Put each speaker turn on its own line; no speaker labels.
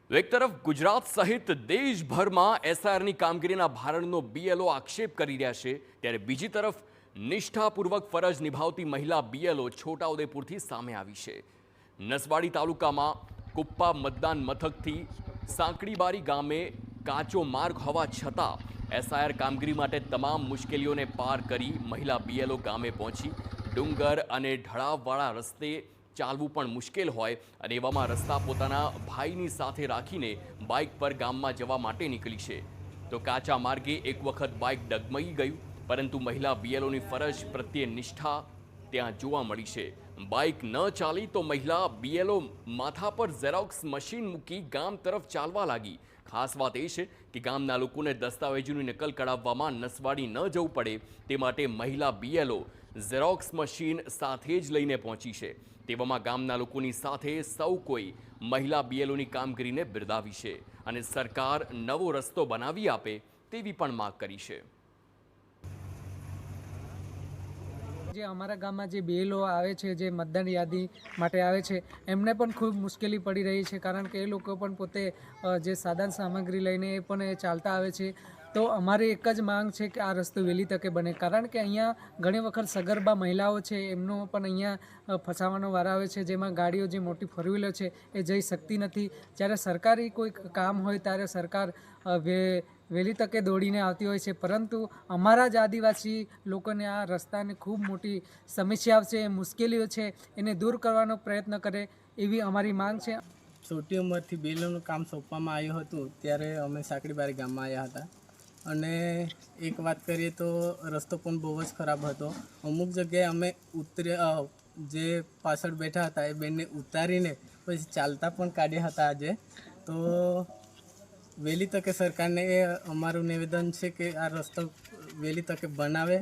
એક તરફ ગુજરાત સહિત દેશભરમાં એસઆઈઆરની કામગીરીના ભારણનો બીએલઓ આક્ષેપ કરી રહ્યા છે, ત્યારે બીજી તરફ નિષ્ઠાપૂર્વક ફરજ નિભાવતી મહિલા બીએલઓ છોટાઉદેપુરથી સામે આવી છે। નસવાડી તાલુકામાં કુપ્પા મતદાન મથકથી સાંકડીબારી ગામે કાચો માર્ગ હોવા છતાં એસઆઈઆર કામગીરી માટે તમામ મુશ્કેલીઓને પાર કરી મહિલા બીએલઓ ગામે પહોંચી ડુંગર અને ઢળાવવાળા રસ્તે ચાલવું પણ મુશ્કેલ હોય અને એવામાં રસ્તા પોતાના ભાઈની સાથે રાખીને બાઇક પર ગામમાં જવા માટે નીકળી છે। તો કાચા માર્ગે એક વખત બાઇક ડગમગી ગયું, પરંતુ મહિલા બીએલઓની ફરજ પ્રત્યે નિષ્ઠા ત્યાં જોવા મળી છે। બાઇક ન ચાલી તો મહિલા બીએલઓ માથા પર ઝેરોક્સ મશીન મૂકી ગામ તરફ ચાલવા લાગી। ખાસ વાત એ છે કે ગામના લોકોને દસ્તાવેજોની નકલ કઢાવવામાં નસવાડી ન જવું પડે તે માટે મહિલા બીએલઓ ઝેરોક્સ મશીન સાથે જ લઈને પહોંચી છે। તેવામાં ગામના લોકોની સાથે સૌ કોઈ મહિલા બીએલઓની કામગીરીને બિરદાવી છે અને સરકાર નવો રસ્તો બનાવી આપે તેવી પણ માંગ કરી છે।
જે અમારા ગામમાં જે બીએલઓ આવે છે, જે મતદાન યાદી માટે આવે છે, એમને પણ ખૂબ મુશ્કેલી પડી રહી છે, કારણ કે એ લોકો પણ પોતે જે સાધન સામગ્રી લઈને એ પણ ચાલતા આવે છે। તો અમારી એક જ માંગ છે કે આ રસ્તો વહેલી તકે બને, કારણ કે અહીંયા ઘણી વખત સગર્ભા મહિલાઓ છે એમનો પણ અહીંયા ફસાવાનો વાર આવે છે, જેમાં ગાડીઓ જે મોટી ફોર વ્હીલર છે એ જઈ શકતી નથી। જ્યારે સરકારી કોઈ કામ હોય ત્યારે સરકાર વહેલી તકે દોડીને આવતી હોય છે, પરંતુ અમારા જ આદિવાસી લોકોને આ રસ્તાની ખૂબ મોટી સમસ્યા છે, મુશ્કેલીઓ છે, એને દૂર કરવાનો પ્રયત્ન કરે એવી અમારી માંગ છે।
છોટી ઉંમરથી બીએલઓનું કામ સોંપવામાં આવ્યું હતું ત્યારે અમે સાંકડીબારી ગામમાં આવ્યા હતા અને એક વાત કરીએ તો રસ્તો પણ બહુ જ ખરાબ હતો। અમુક જગ્યાએ અમે જે પાછળ બેઠા હતા એ બેનને ઉતારીને પછી ચાલતા પણ કાઢ્યા હતા આજે। તો વહેલી તકે સરકારને અમારું નિવેદન છે કે આ રસ્તો વહેલી તકે બનાવે।